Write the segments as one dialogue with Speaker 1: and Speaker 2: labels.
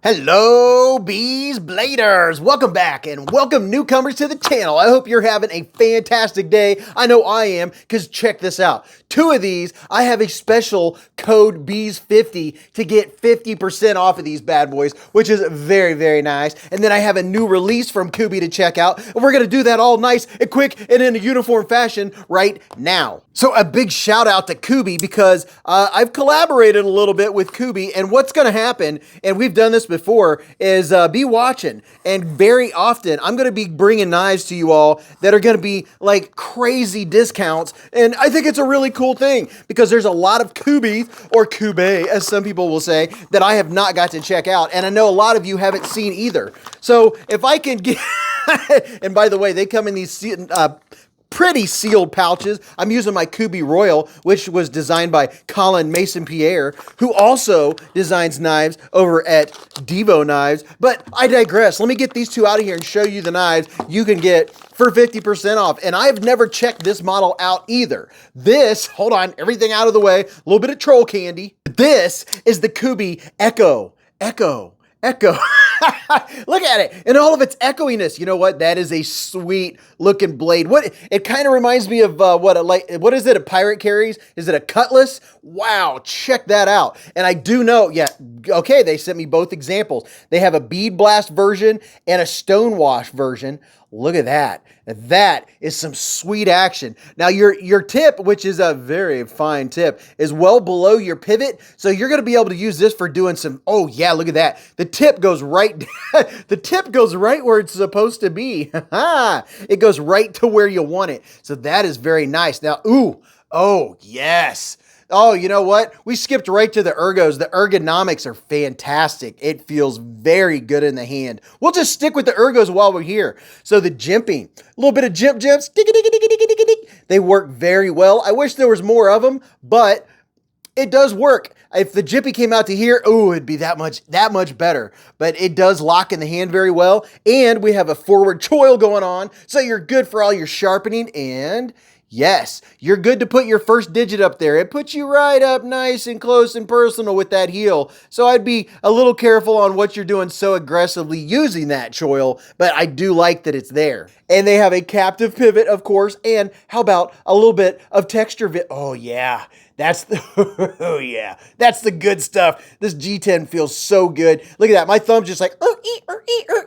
Speaker 1: Hello, Beez Bladers! Welcome back and welcome newcomers to the channel. I hope you're having a fantastic day. I know I am, because check this out. Two of these, I have a special code BEEZ50 to get 50% off of these bad boys, which is very, very nice. And then I have a new release from Kubi to check out, and we're going to do that all nice and quick and in a uniform fashion right now. So a big shout out to Kubi because I've collaborated a little bit with Kubi, and what's going to happen, and we've done this before, is be watching, and very often I'm going to be bringing knives to you all that are going to be like crazy discounts, and I think it's a really cool thing because there's a lot of Kubi, or Kubey as some people will say, that I have not got to check out, and I know a lot of you haven't seen either. So if I can get, and by the way, they come in these pretty sealed pouches. I'm using my Kubi Royal, which was designed by Colin Mason Pierre, who also designs knives over at Devo Knives. But I digress. Let me get these two out of here and show you the knives you can get for 50% off. And I've never checked this model out either. This, hold on, everything out of the way, a little bit of troll candy. This is the Kubi Echo. Look at it and all of its echoiness. You know what? That is a sweet looking blade. What it kind of reminds me of what is it? A pirate carries? Is it a cutlass? Wow, check that out. And I do know, yeah, okay, they sent me both examples. They have a bead blast version and a stonewash version. Look at that. That is some sweet action. Now your tip, which is a very fine tip, is well below your pivot. So you're going to be able to use this for doing some, oh yeah, look at that. The tip goes right, the tip goes right where it's supposed to be. It goes right to where you want it. So that is very nice. Now, ooh, oh yes. Oh, you know what? We skipped right to the ergos. The ergonomics are fantastic. It feels very good in the hand. We'll just stick with the ergos while we're here. So the jimping, a little bit of jimps, they work very well. I wish there was more of them, but it does work. If the jimpy came out to here, oh, it'd be that much better. But it does lock in the hand very well. And we have a forward choil going on. So you're good for all your sharpening. And yes, you're good to put your first digit up there. It puts you right up nice and close and personal with that heel. So I'd be a little careful on what you're doing so aggressively using that choil, but I do like that it's there. And they have a captive pivot, of course, and how about a little bit of texture? Oh yeah, that's the, oh yeah, that's the good stuff. This G10 feels so good. Look at that, my thumb's just like,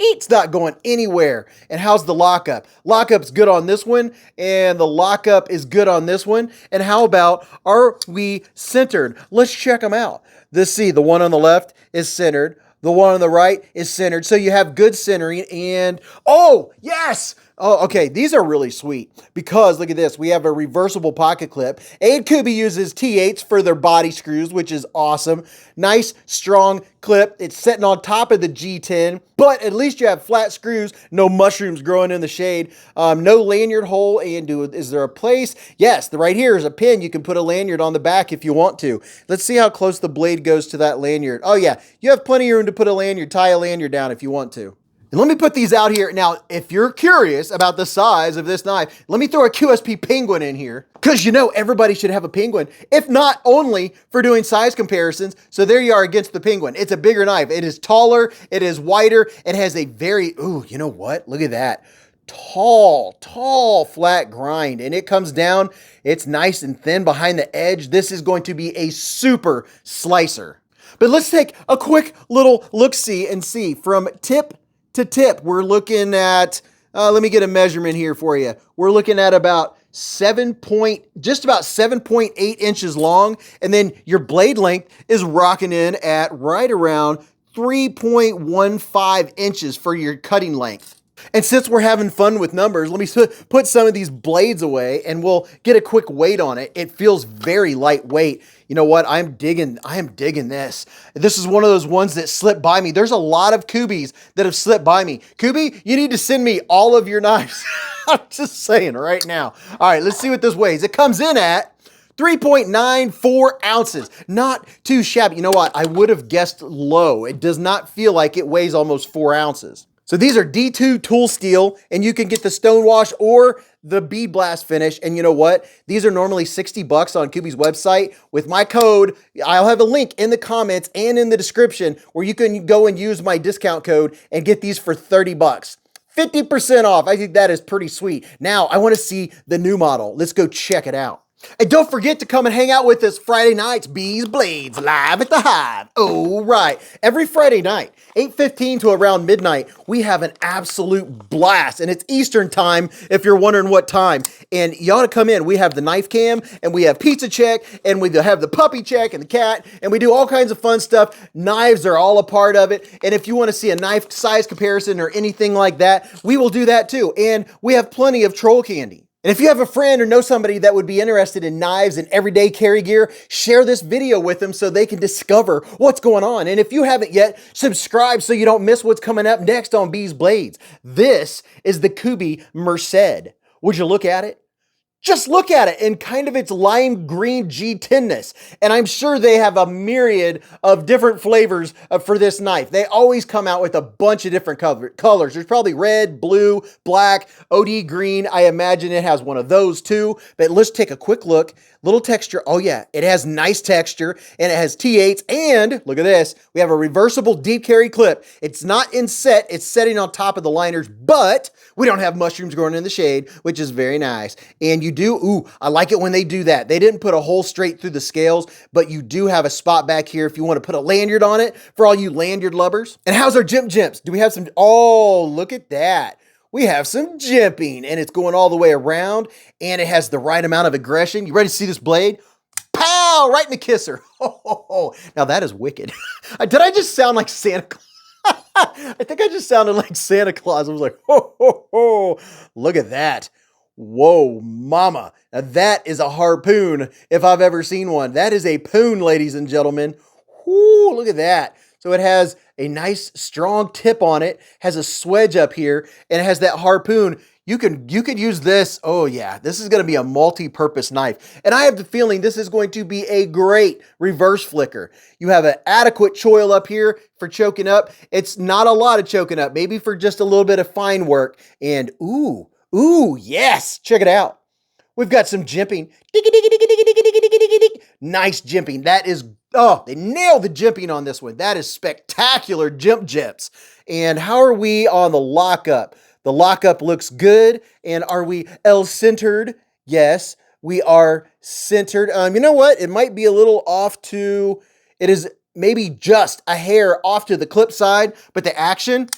Speaker 1: it's not going anywhere. And how's the lockup? Lockup's good on this one, and the lockup is good on this one. And how about, are we centered? Let's check them out. The one on the left is centered. The one on the right is centered. So you have good centering and, oh, yes. Oh, okay. These are really sweet because look at this. We have a reversible pocket clip. Kubi uses T8s for their body screws, which is awesome. Nice, strong clip. It's sitting on top of the G10, but at least you have flat screws, no mushrooms growing in the shade, no lanyard hole. And is there a place? Yes, right here is a pin. You can put a lanyard on the back if you want to. Let's see how close the blade goes to that lanyard. Oh yeah, you have plenty of room to put a lanyard, tie a lanyard down if you want to. And let me put these out here. Now, if you're curious about the size of this knife, let me throw a QSP penguin in here because you know everybody should have a penguin, if not only for doing size comparisons. So there you are against the penguin. It's a bigger knife. It is taller. It is wider. It has a very, ooh, you know what? Look at that. Tall, flat grind. And it comes down. It's nice and thin behind the edge. This is going to be a super slicer. But let's take a quick little look-see and see from tip to tip. We're looking at, let me get a measurement here for you. We're looking at about just about 7.8 inches long. And then your blade length is rocking in at right around 3.15 inches for your cutting length. And since we're having fun with numbers, let me put some of these blades away and we'll get a quick weight on it. It feels very lightweight. You know what? I am digging this. This is one of those ones that slipped by me. There's a lot of Kubis that have slipped by me. Kubi, you need to send me all of your knives. I'm just saying right now. All right, let's see what this weighs. It comes in at 3.94 ounces. Not too shabby. You know what? I would have guessed low. It does not feel like it weighs almost 4 ounces. So these are D2 tool steel, and you can get the stonewash or the bead blast finish. And you know what? These are normally 60 bucks on Kubi's website. With my code, I'll have a link in the comments and in the description where you can go and use my discount code and get these for 30 bucks. 50% off. I think that is pretty sweet. Now, I want to see the new model. Let's go check it out. And don't forget to come and hang out with us Friday nights, Beez Blades, live at the Hive. Oh, right. Every Friday night, 8:15 to around midnight, we have an absolute blast. And it's Eastern time, if you're wondering what time. And you ought to come in. We have the knife cam, and we have pizza check, and we have the puppy check and the cat, and we do all kinds of fun stuff. Knives are all a part of it. And if you want to see a knife size comparison or anything like that, we will do that too. And we have plenty of troll candy. And if you have a friend or know somebody that would be interested in knives and everyday carry gear, share this video with them so they can discover what's going on. And if you haven't yet, subscribe so you don't miss what's coming up next on Beez Blades. This is the Kubi Merced. Would you look at it? Just look at it in kind of its lime green G10ness. And I'm sure they have a myriad of different flavors for this knife. They always come out with a bunch of different colors. There's probably red, blue, black, OD green. I imagine it has one of those too. But let's take a quick look. Little texture. Oh yeah, it has nice texture and it has T8s. And look at this. We have a reversible deep carry clip. It's not inset. It's setting on top of the liners, but we don't have mushrooms growing in the shade, which is very nice. And you do, ooh, I like it when they do that. They didn't put a hole straight through the scales, but you do have a spot back here if you want to put a lanyard on it for all you lanyard lovers. And how's our jimps? Do we have some, oh, look at that. We have some jimping, and it's going all the way around, and it has the right amount of aggression. You ready to see this blade? Pow, right in the kisser. Oh, now that is wicked. Did I just sound like Santa Claus? I think I just sounded like Santa Claus. I was like, ho, ho, ho. Look at that. Whoa, mama. Now that is a harpoon if I've ever seen one. That is a poon, ladies and gentlemen. Whoo, look at that. So it has a nice strong tip on it, has a swedge up here, and it has that harpoon. You could use this. Oh yeah, this is going to be a multi-purpose knife. And I have the feeling this is going to be a great reverse flicker. You have an adequate choil up here for choking up. It's not a lot of choking up, maybe for just a little bit of fine work. And ooh, yes, check it out. We've got some jimping. Nice jimping. That is, oh, they nailed the jimping on this one. That is spectacular jimps. And how are we on the lockup? The lockup looks good. And are we L-centered? Yes, we are centered. You know what? It might be a little off to, it is maybe just a hair off to the clip side, but the action,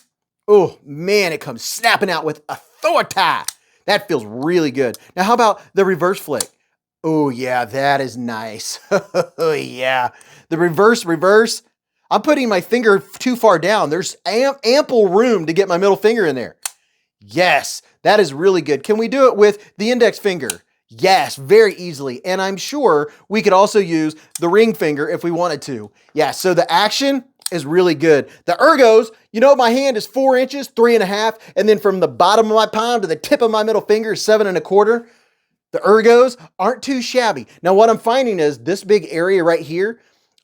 Speaker 1: oh man, it comes snapping out with authority. That feels really good. Now, how about the reverse flick? Oh yeah, that is nice. Oh yeah. The reverse. I'm putting my finger too far down. There's ample room to get my middle finger in there. Yes, that is really good. Can we do it with the index finger? Yes, very easily. And I'm sure we could also use the ring finger if we wanted to. Yeah, so the action is really good. The ergos, you know, my hand is 4 inches, 3.5. And then from the bottom of my palm to the tip of my middle finger is 7.25. The ergos aren't too shabby. Now, what I'm finding is this big area right here,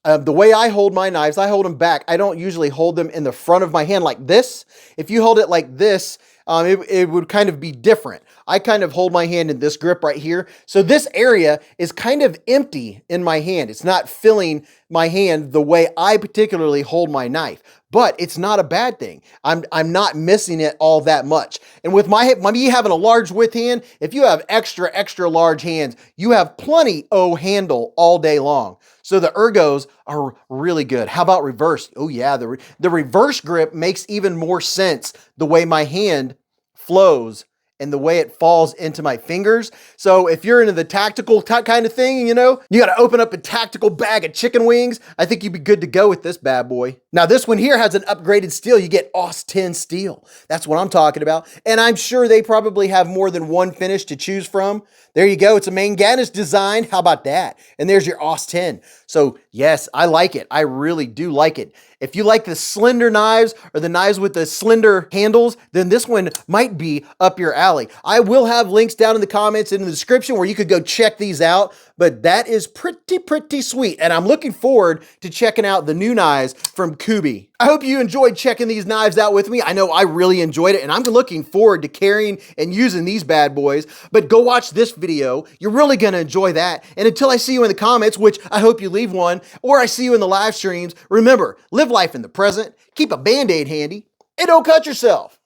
Speaker 1: the way I hold my knives, I hold them back. I don't usually hold them in the front of my hand like this. If you hold it like this, it would kind of be different. I kind of hold my hand in this grip right here. So this area is kind of empty in my hand. It's not filling my hand the way I particularly hold my knife, but it's not a bad thing. I'm not missing it all that much. And with me having a large width hand, if you have extra large hands, you have plenty of handle all day long. So the ergos are really good. How about reverse? Oh yeah, the reverse grip makes even more sense the way my hand flows and the way it falls into my fingers. So if you're into the tactical kind of thing, you know, you got to open up a tactical bag of chicken wings, I think you'd be good to go with this bad boy. Now this one here has an upgraded steel. You get AUS-10 steel. That's what I'm talking about. And I'm sure they probably have more than one finish to choose from. There you go. It's a Manganese design. How about that? And there's your AUS-10. So yes, I like it. I really do like it. If you like the slender knives or the knives with the slender handles, then this one might be up your alley. Valley. I will have links down in the comments and in the description where you could go check these out, but that is pretty sweet, and I'm looking forward to checking out the new knives from Kubi. I hope you enjoyed checking these knives out with me. I know I really enjoyed it, and I'm looking forward to carrying and using these bad boys, but go watch this video. You're really gonna enjoy that, and until I see you in the comments, which I hope you leave one, or I see you in the live streams, remember, live life in the present, keep a Band-Aid handy, and don't cut yourself.